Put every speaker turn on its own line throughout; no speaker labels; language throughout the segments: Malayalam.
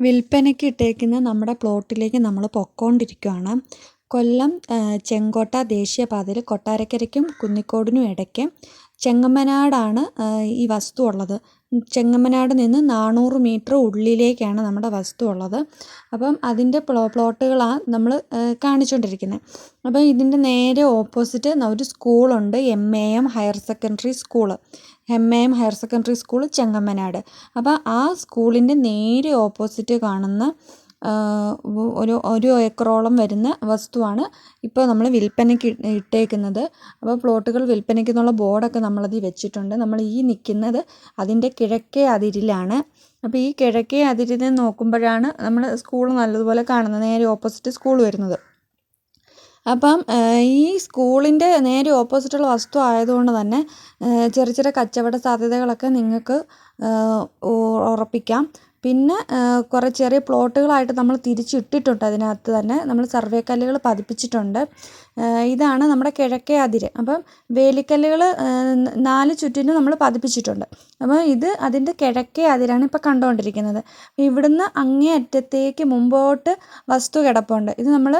വിൽപ്പനയ്ക്ക് ഇട്ടേക്കുന്ന നമ്മുടെ പ്ലോട്ടിലേക്ക് നമ്മൾ പൊക്കോണ്ടിരിക്കുകയാണ്. കൊല്ലം ചെങ്കോട്ട ദേശീയപാതയിൽ കൊട്ടാരക്കരയ്ക്കും കുന്നിക്കോടിനും ഇടയ്ക്ക് ചെങ്ങമ്മനാടാണ് ഈ വസ്തു ഉള്ളത്. ചെങ്ങമ്മനാട് നിന്ന് 400 മീറ്റർ ഉള്ളിലേക്കാണ് നമ്മുടെ വസ്തു ഉള്ളത്. അപ്പം അതിൻ്റെ പ്ലോട്ടുകളാണ് നമ്മൾ കാണിച്ചുകൊണ്ടിരിക്കുന്നത്. അപ്പം ഇതിൻ്റെ നേരെ ഓപ്പോസിറ്റ് ഒരു സ്കൂളുണ്ട്, MAM higher secondary school. MAM higher secondary school Chengamanad. അപ്പോൾ ആ സ്കൂളിൻ്റെ നേരെ ഓപ്പോസിറ്റ് കാണുന്ന ഒരു ഏക്കറോളം വരുന്ന വസ്തുവാണ് ഇപ്പോൾ നമ്മൾ വിൽപ്പനയ്ക്ക് ഇട്ടേക്കുന്നത്. അപ്പോൾ പ്ലോട്ടുകൾ വിൽപ്പനയ്ക്ക് എന്നുള്ള ബോർഡൊക്കെ നമ്മളതിൽ വെച്ചിട്ടുണ്ട്. നമ്മൾ ഈ നിൽക്കുന്നത് അതിൻ്റെ കിഴക്കേ അതിരിലാണ്. അപ്പോൾ ഈ കിഴക്കേ അതിരിൽ നിന്ന് നോക്കുമ്പോഴാണ് നമ്മൾ സ്കൂൾ നല്ലതുപോലെ കാണുന്നത്, നേരെ ഓപ്പോസിറ്റ് സ്കൂൾ വരുന്നത്. അപ്പം ഈ സ്കൂളിൻ്റെ നേരെ ഓപ്പോസിറ്റുള്ള വസ്തു ആയതുകൊണ്ട് തന്നെ ചെറിയ ചെറിയ കച്ചവട സാധ്യതകളൊക്കെ നിങ്ങൾക്ക് ഉറപ്പിക്കാം. പിന്നെ കുറേ ചെറിയ പ്ലോട്ടുകളായിട്ട് നമ്മൾ തിരിച്ചിട്ടിട്ടുണ്ട്. അതിനകത്ത് തന്നെ നമ്മൾ സർവേ കല്ലുകൾ പതിപ്പിച്ചിട്ടുണ്ട്. ഇതാണ് നമ്മുടെ കിഴക്കേ അതിര്. അപ്പം വേലിക്കല്ലുകൾ 4 ചുറ്റിനും നമ്മൾ പതിപ്പിച്ചിട്ടുണ്ട്. അപ്പോൾ ഇത് അതിൻ്റെ കിഴക്കേ അതിരാണ് ഇപ്പോൾ കണ്ടുകൊണ്ടിരിക്കുന്നത്. ഇവിടുന്ന് അങ്ങേ അറ്റത്തേക്ക് മുമ്പോട്ട് വസ്തു കിടപ്പുണ്ട്. ഇത് നമ്മൾ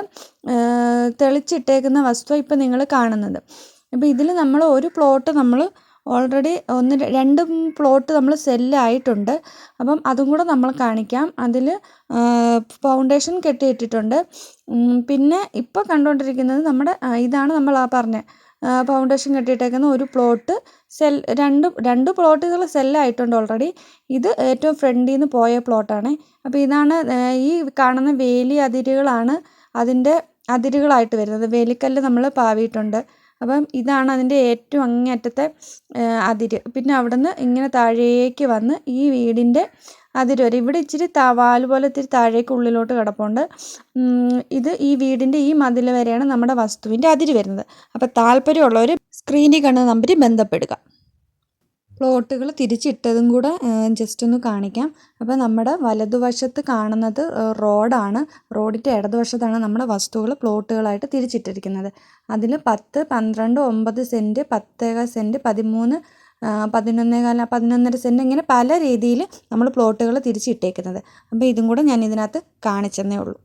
തെളിച്ചിട്ടേക്കുന്ന വസ്തു ഇപ്പോൾ നിങ്ങൾ കാണുന്നത്. അപ്പോൾ ഇതിൽ നമ്മൾ ഒരു പ്ലോട്ട് നമ്മൾ ഓൾറെഡി 2 പ്ലോട്ട് നമ്മൾ സെല്ലായിട്ടുണ്ട്. അപ്പം അതും കൂടെ നമ്മൾ കാണിക്കാം. അതിൽ ഫൗണ്ടേഷൻ കെട്ടിയിട്ടിട്ടുണ്ട്. പിന്നെ ഇപ്പോൾ കണ്ടുകൊണ്ടിരിക്കുന്നത് നമ്മുടെ ഇതാണ് നമ്മൾ പറഞ്ഞ ഫൗണ്ടേഷൻ കെട്ടിയിട്ടേക്കുന്ന ഒരു പ്ലോട്ട് രണ്ട് പ്ലോട്ടുകൾ സെല്ലായിട്ടുണ്ട് ഓൾറെഡി. ഇത് ഏറ്റവും ഫ്രണ്ടിൽ നിന്ന് പോയ പ്ലോട്ടാണ്. അപ്പോൾ ഇതാണ് ഈ കാണുന്ന വേലി അതിരുകളാണ് അതിൻ്റെ അതിരുകളായിട്ട് വരുന്നത്. വേലിക്കല്ല് നമ്മൾ പാവിയിട്ടുണ്ട്. അപ്പം ഇതാണ് അതിൻ്റെ ഏറ്റവും അങ്ങേയറ്റത്തെ അതിര്. പിന്നെ അവിടുന്ന് ഇങ്ങനെ താഴേക്ക് വന്ന് ഈ വീടിൻ്റെ അതിര് വരെ ഇവിടെ ഇച്ചിരി വാല് പോലെ ഇത്തിരി താഴേക്ക് ഉള്ളിലോട്ട് കിടപ്പുണ്ട്. ഇത് ഈ വീടിൻ്റെ ഈ മതിൽ വരെയാണ് നമ്മുടെ വസ്തുവിൻ്റെ അതിര് വരുന്നത്. അപ്പോൾ താല്പര്യമുള്ളവർ സ്ക്രീനിൽ കാണുന്ന നമ്പറിൽ ബന്ധപ്പെടുക. പ്ലോട്ടുകൾ തിരിച്ചിട്ടതും കൂടെ ജസ്റ്റ് ഒന്ന് കാണിക്കാം. അപ്പോൾ നമ്മുടെ വലതുവശത്ത് കാണുന്നത് റോഡാണ്. റോഡിൻ്റെ ഇടതുവശത്താണ് നമ്മുടെ വസ്തുക്കൾ പ്ലോട്ടുകളായിട്ട് തിരിച്ചിട്ടിരിക്കുന്നത്. അതിൽ 10, 12, 9 സെൻറ്റ്, 10 സെൻറ്റ്, 13, 11 സെൻറ്റ് ഇങ്ങനെ പല രീതിയിൽ നമ്മൾ പ്ലോട്ടുകൾ തിരിച്ചിട്ടേക്കുന്നത്. അപ്പോൾ ഇതും കൂടെ ഞാൻ ഇതിനകത്ത് കാണിച്ചെന്നേ ഉള്ളൂ.